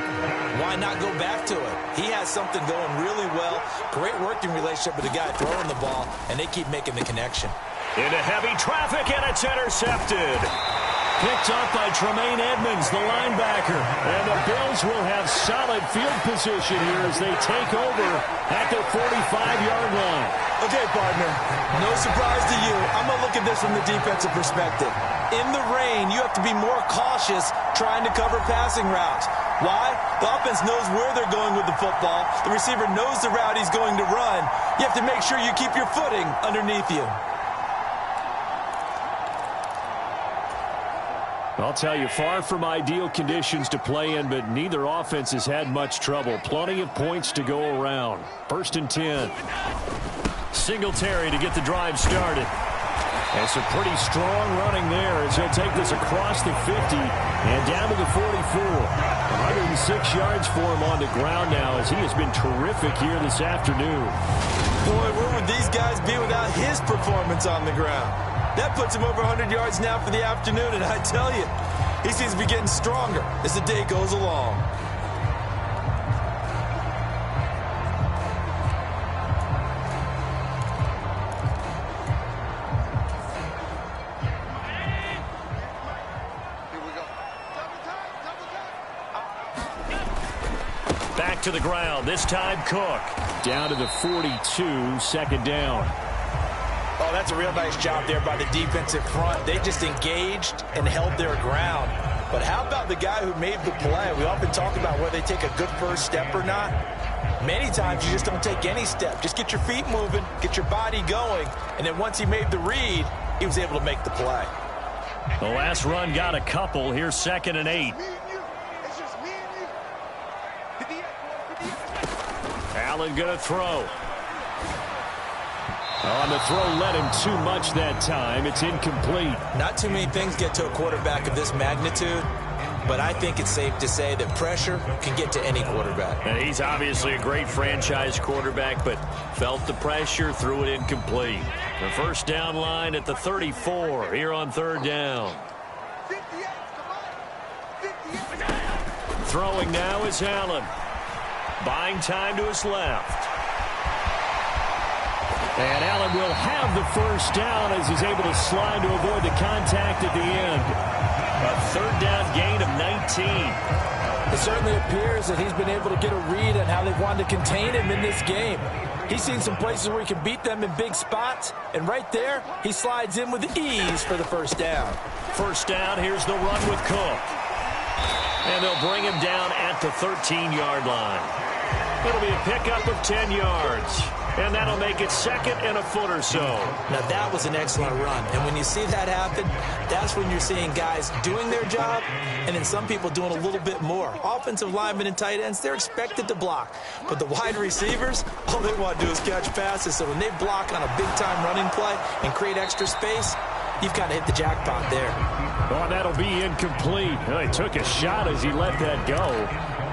why not go back to it? He has something going really well. Great working relationship with the guy throwing the ball, and they keep making the connection. Into heavy traffic, and it's intercepted. Picked up by Tremaine Edmonds, the linebacker. And the Bills will have solid field position here as they take over at the 45-yard line. Okay, partner, no surprise to you. I'm going to look at this from the defensive perspective. In the rain, you have to be more cautious trying to cover passing routes. Why? The offense knows where they're going with the football. The receiver knows the route he's going to run. You have to make sure you keep your footing underneath you. I'll tell you, far from ideal conditions to play in, but neither offense has had much trouble. Plenty of points to go around. 1st and 10. Singletary to get the drive started. And some pretty strong running there as he'll take this across the 50 and down to the 44. 106 yards for him on the ground now as he has been terrific here this afternoon. Boy, where would these guys be without his performance on the ground? That puts him over 100 yards now for the afternoon, and I tell you, He seems to be getting stronger as the day goes along. Back to the ground. This time Cook. Down to the 42, second down. Oh, that's a real nice job there by the defensive front. They just engaged and held their ground. But how about the guy who made the play? We often talk about whether they take a good first step or not. Many times you just don't take any step. Just get your feet moving, get your body going, and then once he made the read, he was able to make the play. The last run got a couple. Here's 2nd and 8. Allen going to throw. On the throw, led him too much that time. It's incomplete. Not too many things get to a quarterback of this magnitude, but I think it's safe to say that pressure can get to any quarterback. And he's obviously a great franchise quarterback, but felt the pressure, threw it incomplete. The first down line at the 34 here on 3rd down. Throwing now is Allen. Buying time to his left. And Allen will have the first down as he's able to slide to avoid the contact at the end. A 3rd down gain of 19. It certainly appears that he's been able to get a read on how they've wanted to contain him in this game. He's seen some places where he can beat them in big spots, and right there, he slides in with ease for the first down. First down, here's the run with Cook. And they'll bring him down at the 13-yard line. It'll be a pickup of 10 yards. And that'll make it 2nd and a foot or so. Now, that was an excellent run. And when you see that happen, that's when you're seeing guys doing their job and then some people doing a little bit more. Offensive linemen and tight ends, they're expected to block. But the wide receivers, all they want to do is catch passes. So when they block on a big-time running play and create extra space, you've kind of hit the jackpot there. Oh, that'll be incomplete. Well, he took a shot as he let that go.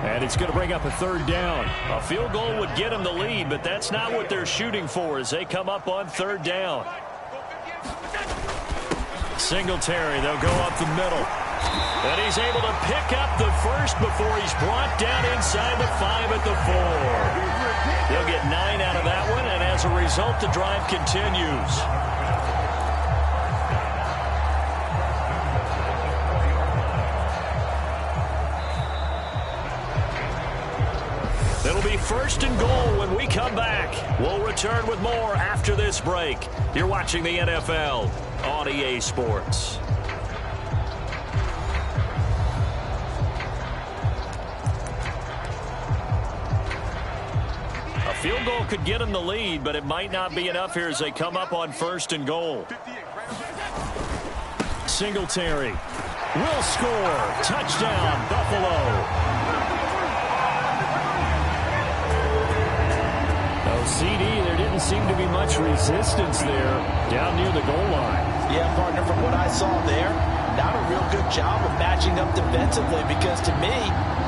And it's going to bring up a 3rd down. A field goal would get him the lead, but that's not what they're shooting for as they come up on 3rd down. Singletary, they'll go up the middle. And he's able to pick up the first before he's brought down inside the 5 at the 4. They'll get 9 out of that one, and as a result, the drive continues. It'll be 1st and goal when we come back. We'll return with more after this break. You're watching the NFL on EA Sports. A field goal could get them the lead, but it might not be enough here as they come up on 1st and goal. Singletary will score. Touchdown, Buffalo. CD, there didn't seem to be much resistance there down near the goal line. Yeah, partner, from what I saw there, not a real good job of matching up defensively because to me,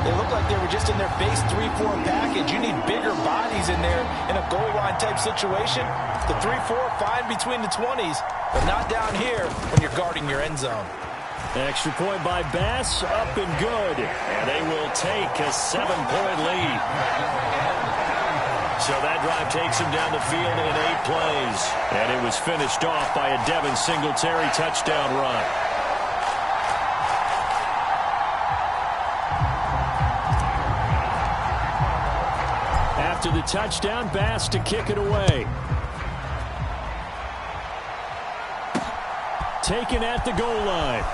they looked like they were just in their base 3-4 package. You need bigger bodies in there in a goal line type situation. The 3-4, fine between the 20s, but not down here when you're guarding your end zone. Extra point by Bass, up and good. And they will take a 7-point lead. So that drive takes him down the field in 8 plays. And it was finished off by a Devin Singletary touchdown run. After the touchdown, Bass to kick it away. Taken at the goal line.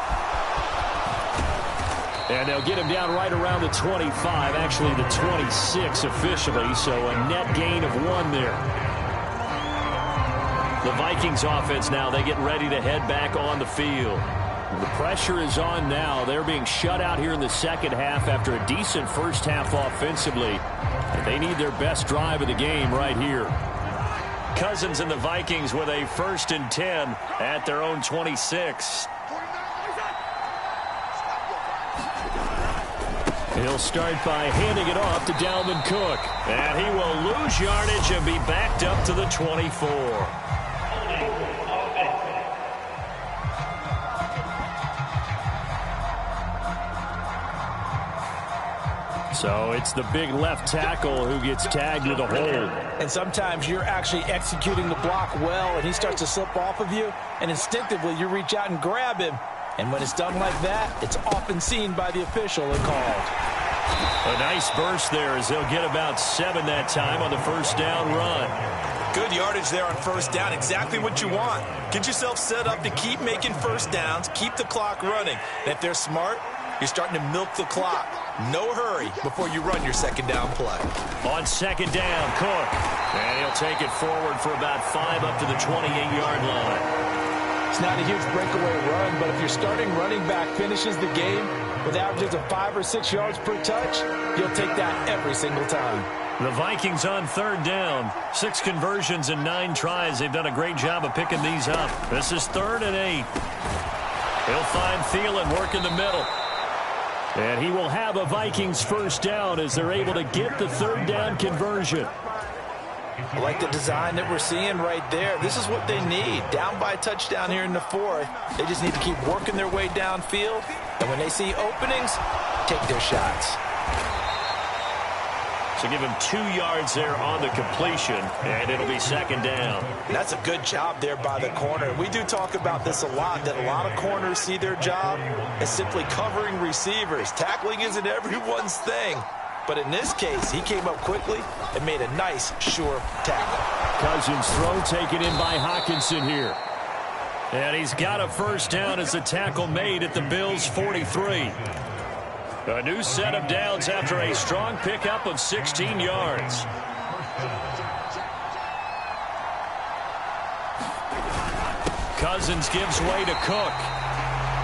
And they'll get him down right around the 25, actually the 26 officially, so a net gain of 1 there. The Vikings offense now, they get ready to head back on the field. The pressure is on now. They're being shut out here in the second half after a decent first half offensively. And they need their best drive of the game right here. Cousins and the Vikings with a 1st and 10 at their own 26. He'll start by handing it off to Dalvin Cook. And he will lose yardage and be backed up to the 24. So it's the big left tackle who gets tagged with a hold. And sometimes you're actually executing the block well, and he starts to slip off of you, and instinctively you reach out and grab him. And when it's done like that, it's often seen by the official and called. A nice burst there as they'll get about 7 that time on the first down run. Good yardage there on first down. Exactly what you want. Get yourself set up to keep making first downs, keep the clock running. And if they're smart, you're starting to milk the clock. No hurry before you run your second down play. On second down, Cook. And he'll take it forward for about 5 up to the 28-yard line. It's not a huge breakaway run, but if your starting running back finishes the game with averages of 5 or 6 yards per touch, you'll take that every single time. The Vikings on third down. 6 conversions and 9 tries. They've done a great job of picking these up. This is 3rd and 8. He'll find Thielen working the middle. And he will have a Vikings first down as they're able to get the third down conversion. I like the design that we're seeing right there. This is what they need. Down by a touchdown here in the 4th. They just need to keep working their way downfield. And when they see openings, take their shots. So give him 2 yards there on the completion, and it'll be second down. And that's a good job there by the corner. We do talk about this a lot, that a lot of corners see their job as simply covering receivers. Tackling isn't everyone's thing. But in this case, he came up quickly and made a nice, sure tackle. Cousins' throw taken in by Hawkinson here. And he's got a first down as the tackle made at the Bills' 43. A new set of downs after a strong pickup of 16 yards. Cousins gives way to Cook.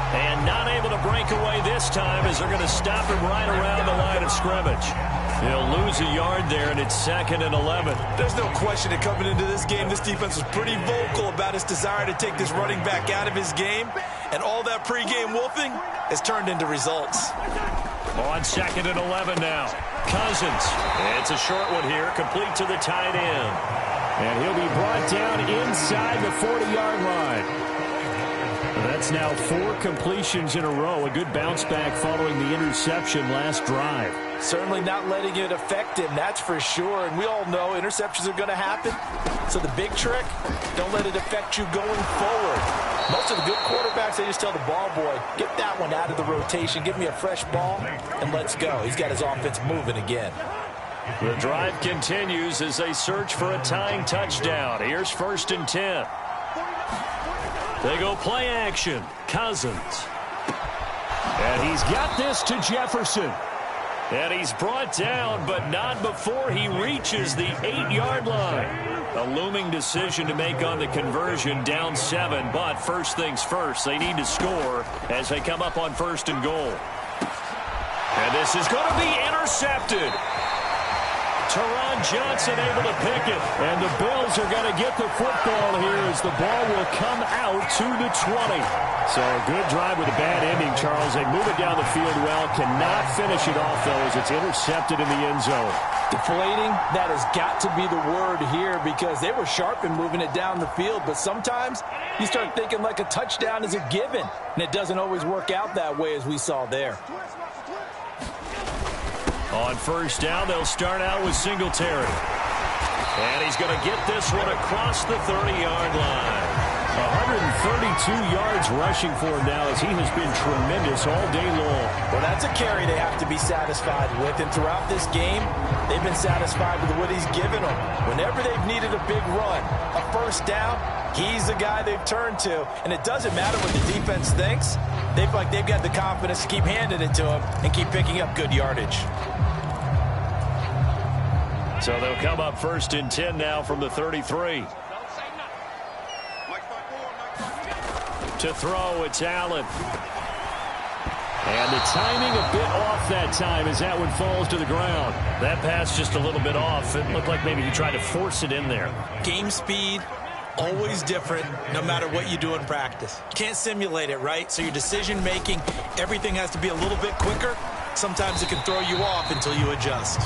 And not able to break away this time as they're going to stop him right around the line of scrimmage. He'll lose a yard there, and it's 2nd and 11. There's no question that coming into this game, this defense was pretty vocal about its desire to take this running back out of his game. And all that pregame wolfing has turned into results. On 2nd and 11 now. Cousins. It's a short one here, complete to the tight end. And he'll be brought down inside the 40-yard line. That's now 4 completions in a row. A good bounce back following the interception last drive. Certainly not letting it affect him, that's for sure. And we all know interceptions are going to happen. So the big trick, don't let it affect you going forward. Most of the good quarterbacks, they just tell the ball boy, get that one out of the rotation, give me a fresh ball, and let's go. He's got his offense moving again. The drive continues as they search for a tying touchdown. Here's 1st and 10. They go play action. Cousins. And he's got this to Jefferson. And he's brought down, but not before he reaches the 8-yard line. A looming decision to make on the conversion, down 7. But first things first, they need to score as they come up on 1st and goal. And this is going to be intercepted. Teron Johnson able to pick it. And the Bills are going to get the football here as the ball will come out to the 20. So a good drive with a bad ending, Charles. They move it down the field well. Cannot finish it off, though, as it's intercepted in the end zone. Deflating, that has got to be the word here because they were sharp in moving it down the field. But sometimes you start thinking like a touchdown is a given. And it doesn't always work out that way as we saw there. On first down, they'll start out with Singletary. And he's going to get this one across the 30-yard line. 132 yards rushing for him now as he has been tremendous all day long. Well, that's a carry they have to be satisfied with. And throughout this game, they've been satisfied with what he's given them. Whenever they've needed a big run, a first down, he's the guy they've turned to. And it doesn't matter what the defense thinks. They feel like they've got the confidence to keep handing it to him and keep picking up good yardage. So they'll come up 1st and 10 now from the 33. To throw, it's Allen. And the timing a bit off that time as that one falls to the ground. That pass just a little bit off. It looked like maybe he tried to force it in there. Game speed, always different no matter what you do in practice. Can't simulate it, right? So your decision making, everything has to be a little bit quicker. Sometimes it can throw you off until you adjust.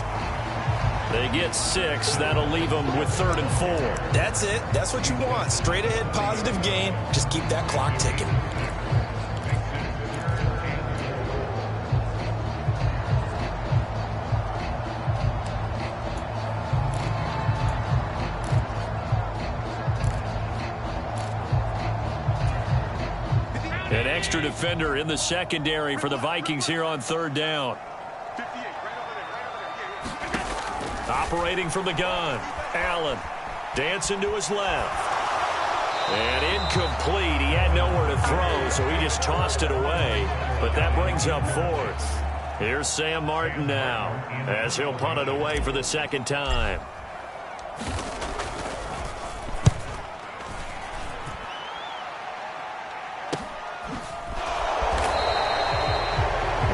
They get 6. That'll leave them with 3rd and 4. That's it. That's what you want. Straight ahead positive gain. Just keep that clock ticking. extra defender in the secondary for the Vikings here on third down. Operating from the gun, Allen dancing to his left. And incomplete. He had nowhere to throw, so he just tossed it away. But that brings up fourth. Here's Sam Martin now, as he'll punt it away for the second time.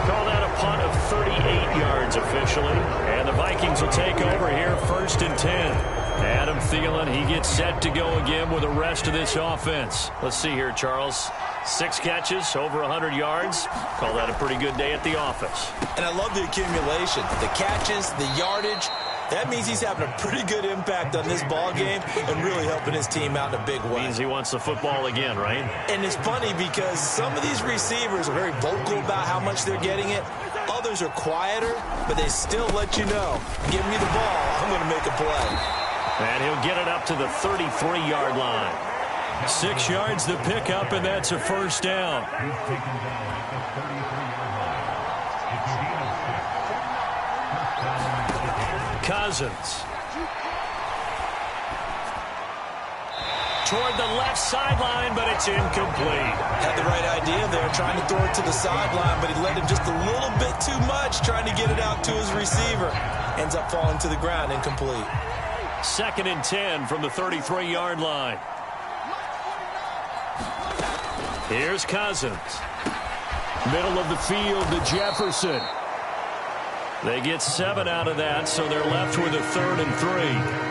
Call that a punt of 38 yards officially. And the Vikings will take over here, 1st and 10. Adam Thielen, he gets set to go again with the rest of this offense. Let's see here, Charles. 6 catches, over 100 yards. Call that a pretty good day at the office. And I love the accumulation. The catches, the yardage. That means he's having a pretty good impact on this ball game and really helping his team out in a big way. Means he wants the football again, right? And it's funny because some of these receivers are very vocal about how much they're getting it. Others are quieter, but they still let you know, give me the ball, I'm going to make a play. And he'll get it up to the 33-yard line. 6 yards the pickup, and that's a first down. Cousins. Toward the left sideline, but it's incomplete. Had the right idea there, trying to throw it to the sideline, but he let him just a little bit too much, trying to get it out to his receiver. Ends up falling to the ground, incomplete. 2nd and 10 from the 33-yard line. Here's Cousins. Middle of the field to Jefferson. They get 7 out of that, so they're left with a 3rd and 3.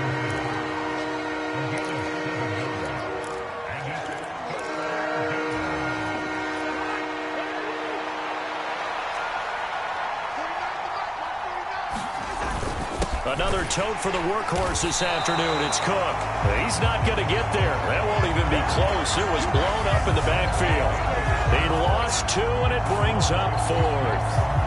Another tote for the workhorse this afternoon. It's Cook. He's not going to get there. That won't even be close. It was blown up in the backfield. They lost 2, and it brings up 4th.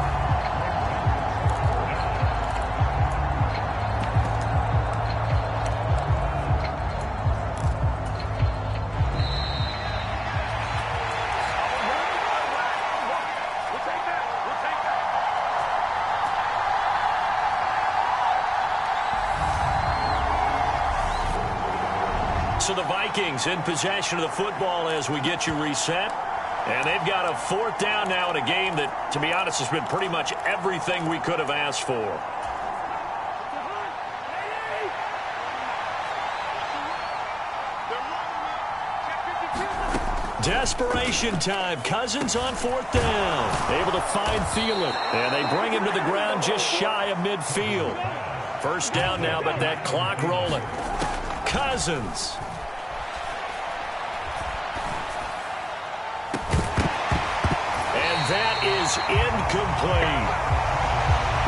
So the Vikings in possession of the football as we get you reset. And they've got a 4th down now in a game that, to be honest, has been pretty much everything we could have asked for. Desperation time. Cousins on 4th down. Able to find Thielen. And they bring him to the ground just shy of midfield. 1st down now, but that clock rolling. Cousins. That is incomplete.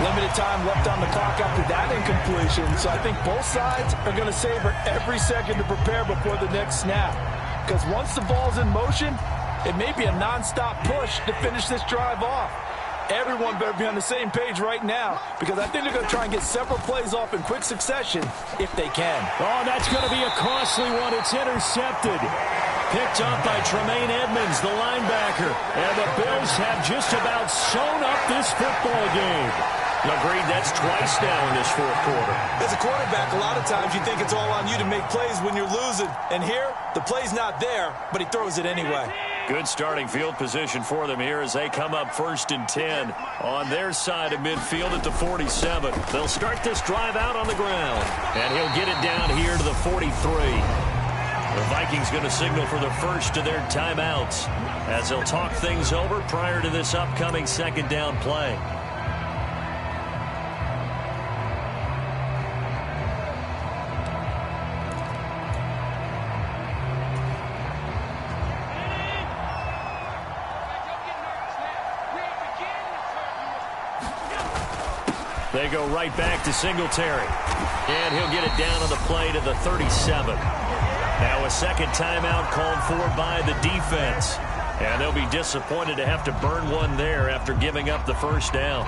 Limited time left on the clock after that incompletion, so I think both sides are going to savor every second to prepare before the next snap. Because once the ball's in motion, it may be a nonstop push to finish this drive off. Everyone better be on the same page right now, because I think they're going to try and get several plays off in quick succession if they can. Oh, that's going to be a costly one. It's intercepted. Picked up by Tremaine Edmonds, the linebacker. And the Bills have just about sewn up this football game. Agreed, that's twice now in this 4th quarter. As a quarterback, a lot of times you think it's all on you to make plays when you're losing. And here, the play's not there, but he throws it anyway. Good starting field position for them here as they come up 1st and 10 on their side of midfield at the 47. They'll start this drive out on the ground. And he'll get it down here to the 43. The Vikings going to signal for the first of their timeouts as they'll talk things over prior to this upcoming 2nd down play. They go right back to Singletary. And he'll get it down on the play to the 37. Now a 2nd timeout called for by the defense. And they'll be disappointed to have to burn one there after giving up the 1st down.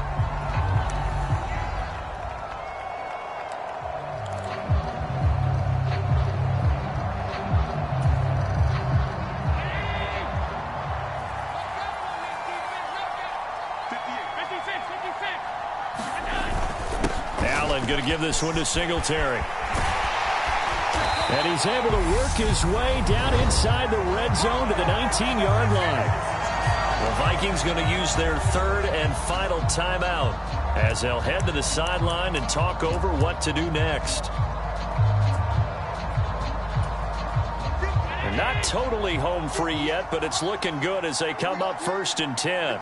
Allen going to give this one to Singletary. And he's able to work his way down inside the red zone to the 19-yard line. The Vikings going to use their third and final timeout as they'll head to the sideline and talk over what to do next. They're not totally home free yet, but it's looking good as they come up 1st and 10.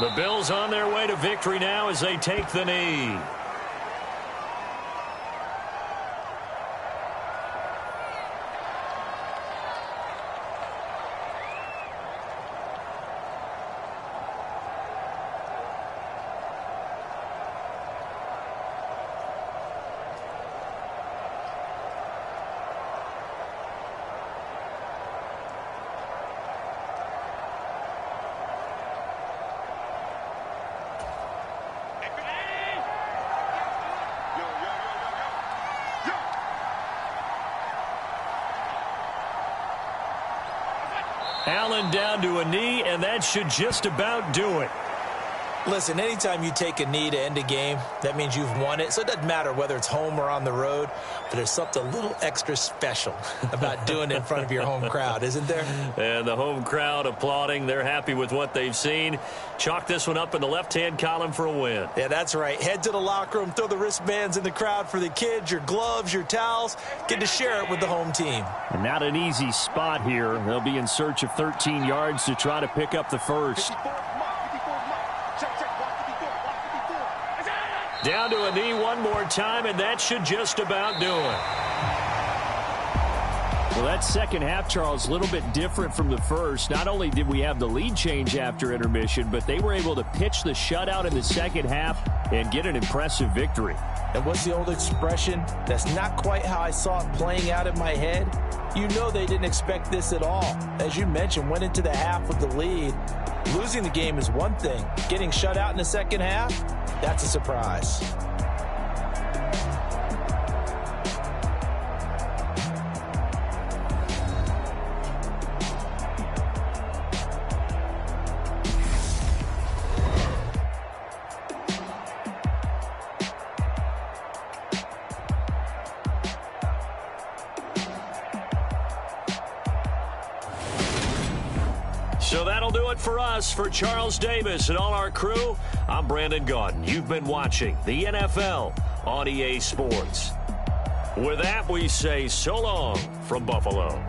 The Bills on their way to victory now as they take the knee. Allen down to a knee, and that should just about do it. Listen, anytime you take a knee to end a game, that means you've won it. So it doesn't matter whether it's home or on the road, but there's something a little extra special about doing it in front of your home crowd, isn't there? And the home crowd applauding. They're happy with what they've seen. Chalk this one up in the left-hand column for a win. Yeah, that's right. Head to the locker room, throw the wristbands in the crowd for the kids, your gloves, your towels. Get to share it with the home team. And not an easy spot here. They'll be in search of 13 yards to try to pick up the first. Down to a knee one more time, and that should just about do it. Well, that second half, Charles, a little bit different from the first. Not only did we have the lead change after intermission, but they were able to pitch the shutout in the second half and get an impressive victory. And what's the old expression? That's not quite how I saw it playing out in my head. You know they didn't expect this at all. As you mentioned, went into the half with the lead. Losing the game is one thing. Getting shut out in the second half, that's a surprise. So that'll do it for us. For Charles Davis and all our crew, I'm Brandon Gaudin. You've been watching the NFL on EA Sports. With that, we say so long from Buffalo.